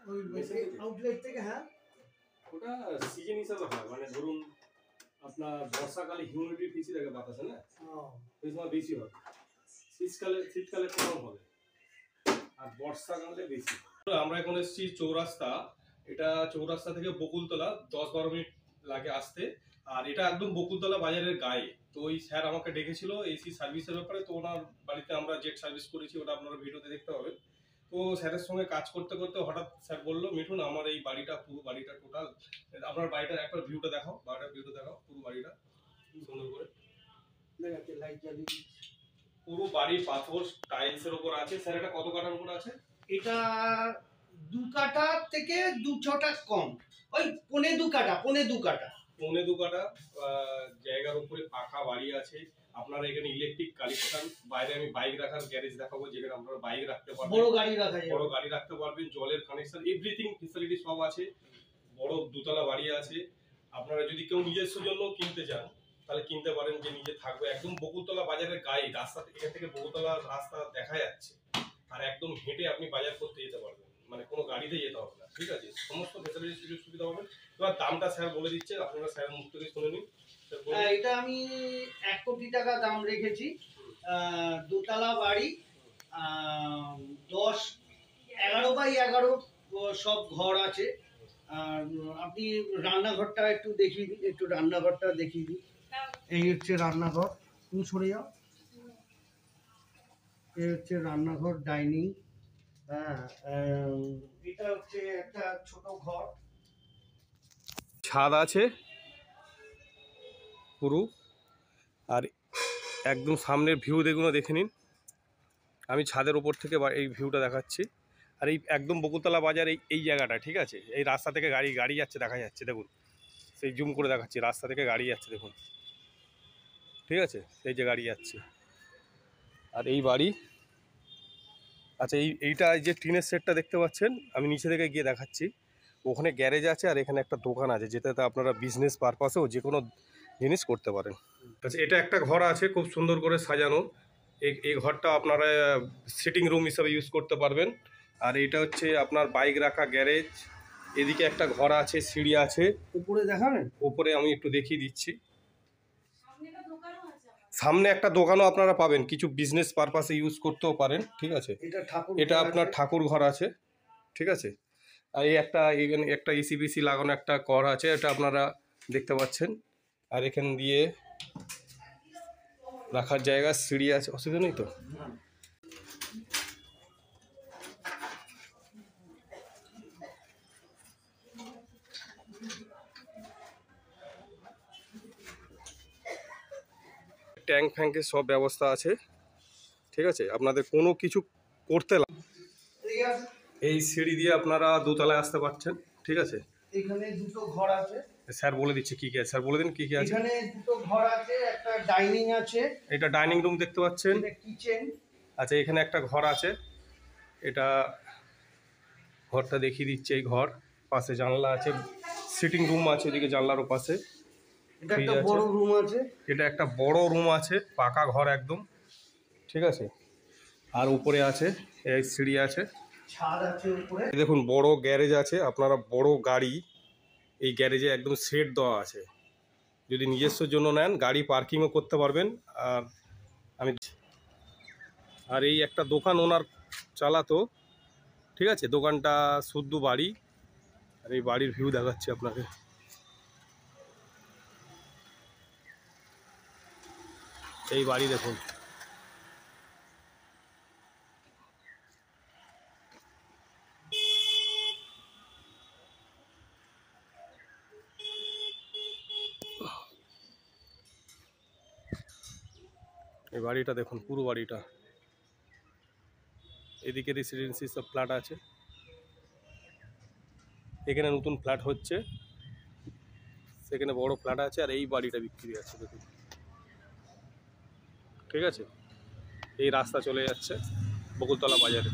ওই আউটলেট থেকে। হ্যাঁ, ওটা সিজন হিসাবে হয়, মানে ধরুন আপনার বর্ষাকালে হিউমিডিটি বেশি থাকে বাতাসে না, ওই সময় বেশি হয়। শীতকালে কম হবে, আর বর্ষাকালে বেশি। আমরা এখন এসেছি চৌরাস্তা। এটা চৌরাস্তা থেকে বকুলতলা 10-12 মিনিট লাগে আসতে, আর এটা একদম বকুলতলা বাজারের গায়ে। তো ওই স্যার আমাকে ডেকেছিল এসি সার্ভিসের ব্যাপারে, তো ওনার বাড়িতে আমরা জেট সার্ভিস করেছি, ওটা আপনারা ভিডিওতে দেখতে পাবেন। তো স্যারের সঙ্গে কাজ করতে করতে হঠাৎ স্যার বললো, মিঠুন আমার এই বাড়িটা, পুরো বাড়িটা টোটাল, আপনার বাড়িটার একবার ভিউটা দেখাও, বাড়িটার ভিউটা দেখাও, পুরো বাড়িটা সুন্দর করে পুরো বাড়ির পাথর টাইলসের উপর আছে। স্যার এটা কত কাঠার উপর আছে? এটা 2 কাঠা থেকে 2-6টা কম, ওই 1.25 কাঠা, 1.25 কাঠা জায়গার উপরে পাকা বাড়ি আছে। আপনারা এখানে ইলেকট্রিক কালেকশন, বাইরে আমি বাইক রাখার গ্যারেজ দেখাবো, যেখানে আপনারা বাইক রাখতে পারবেন, বড় গাড়ি রাখতে পারবেন, জলের কানেকশন, এভরিথিং ফেসিলিটি সব আছে। বড় 2তলা বাড়ি আছে। আপনারা যদি কেউ নিজস্ব জন্য কিনতে চান তাহলে কিনতে পারেন, যে নিজে থাকবে। একদম বকুলতলা বাজারের গায়ে, রাস্তা থেকে বকুলতলা রাস্তা দেখা যাচ্ছে, আর একদম হেঁটে আপনি বাজার করতে যেতে পারবেন, মানে কোনো গাড়িতে যেতে হবে না। ঠিক আছে, সমস্ত ফেসিলিটি সুযোগ সুবিধা হবে। এবার দামটা স্যার বলে দিচ্ছে, আপনারা স্যারের মুখ থেকে শুনে নিন। এটা আমি 1 কোটি টাকা দাম রেখেছি। 2তলা বাড়ি, 10-11x11 সব ঘর আছে। আর আপনি রান্নাঘরটা একটু দেখিয়ে দিন, এই হচ্ছে রান্নাঘর, তুমি সরে যাও। এই হচ্ছে রান্নাঘর, ডাইনিং। হ্যাঁ, এটা হচ্ছে একটা ছোট ঘর, ছাদ আছে পুরো, আর একদম সামনের ভিউ দেখুন, দেখে নিন। আমি ছাদের উপর থেকে এই ভিউটা দেখাচ্ছি। আর এই একদম বকুলতলা বাজার এই জায়গাটা, ঠিক আছে, এই রাস্তা থেকে গাড়ি যাচ্ছে, দেখা যাচ্ছে, দেখুন, সেই জুম করে দেখাচ্ছি, রাস্তা থেকে গাড়ি যাচ্ছে দেখুন, ঠিক আছে, এই যে গাড়ি যাচ্ছে। আর এই বাড়ি, আচ্ছা, এইটা যে টিনের সেটটা দেখতে পাচ্ছেন, আমি নিচে থেকে গিয়ে দেখাচ্ছি। ওখানে গ্যারেজ আছে, আর এখানে একটা দোকান আছে, যেটাতে আপনারা বিজনেস পারপাসেও যে কোনো জিনিস করতে পারেন। আচ্ছা, এটা একটা ঘর আছে খুব সুন্দর করে সাজানো। এই ঘরটা আপনারা সিটিং রুম হিসাবে ইউজ করতে পারবেন। আর এটা হচ্ছে আপনার বাইক রাখা গ্যারেজ। এদিকে একটা ঘর আছে, সিঁড়ি আছে। উপরে দেখাবেন? উপরে আমি একটু দেখিয়ে দিচ্ছি। সামনে একটা দোকানও আপনারা পাবেন, কিছু বিজনেস পারপাসে ইউজ করতেও পারেন। ঠিক আছে, এটা আপনার ঠাকুর ঘর আছে, ঠিক আছে। আর এই এখানে একটা এসি লাগানো একটা ঘর আছে, এটা আপনারা দেখতে পাচ্ছেন। আর এখান দিয়ে রাখার জায়গা, সিঁড়ি আছে, অসুবিধা নেই তো। ট্যাঙ্ক ফ্যাঙ্কের সব ব্যবস্থা আছে, ঠিক আছে। আপনাদের কোনো কিছু করতে এই সিঁড়ি দিয়ে আপনারা 2তলায় আসতে পারছেন, ঠিক আছে। এখানে 2টো ঘর আছে, স্যার বলে দিচ্ছে কি কি আছে, স্যার বলে দিন কি কি আছে। এখানে 2টো ঘর আছে, একটা ডাইনিং আছে, এটা ডাইনিং রুম দেখতে পাচ্ছেন, এটা কিচেন। আচ্ছা, এখানে একটা ঘর আছে, এটা ঘরটা দেখিয়ে দিচ্ছে। এই ঘর পাশে জানলা আছে, সিটিং রুম আছে এদিকে জানলার পাশে। এটা একটা বড় রুম আছে, এটা একটা বড় রুম আছে, পাকা ঘর একদম, ঠিক আছে। আর উপরে আছে এই সিঁড়ি আছে, ছাদ আছে উপরে। দেখুন বড় গ্যারেজ আছে, আপনারা বড় গাড়ি এই গ্যারেজে একদম সেট দেওয়া আছে। যদি নিজস্ব জন্য নেন গাড়ি পার্কিংও করতে পারবেন। আর এই একটা দোকান ওনার চালাতো, ঠিক আছে। দোকানটা শুদ্ধ বাড়ি, আর এই বাড়ির ভিউ দেখাচ্ছি আপনাকে। এই বাড়ি দেখুন, এই বাড়িটা দেখুন, পুরো বাড়িটা। এদিকে রেসিডেন্সি সব ফ্ল্যাট আছে, এখানে নতুন ফ্ল্যাট হচ্ছে, সেখানে বড় ফ্ল্যাট আছে। আর এই বাড়িটা বিক্রি আছে দেখুন, ঠিক আছে। এই রাস্তা চলে যাচ্ছে বকুলতলা বাজারে।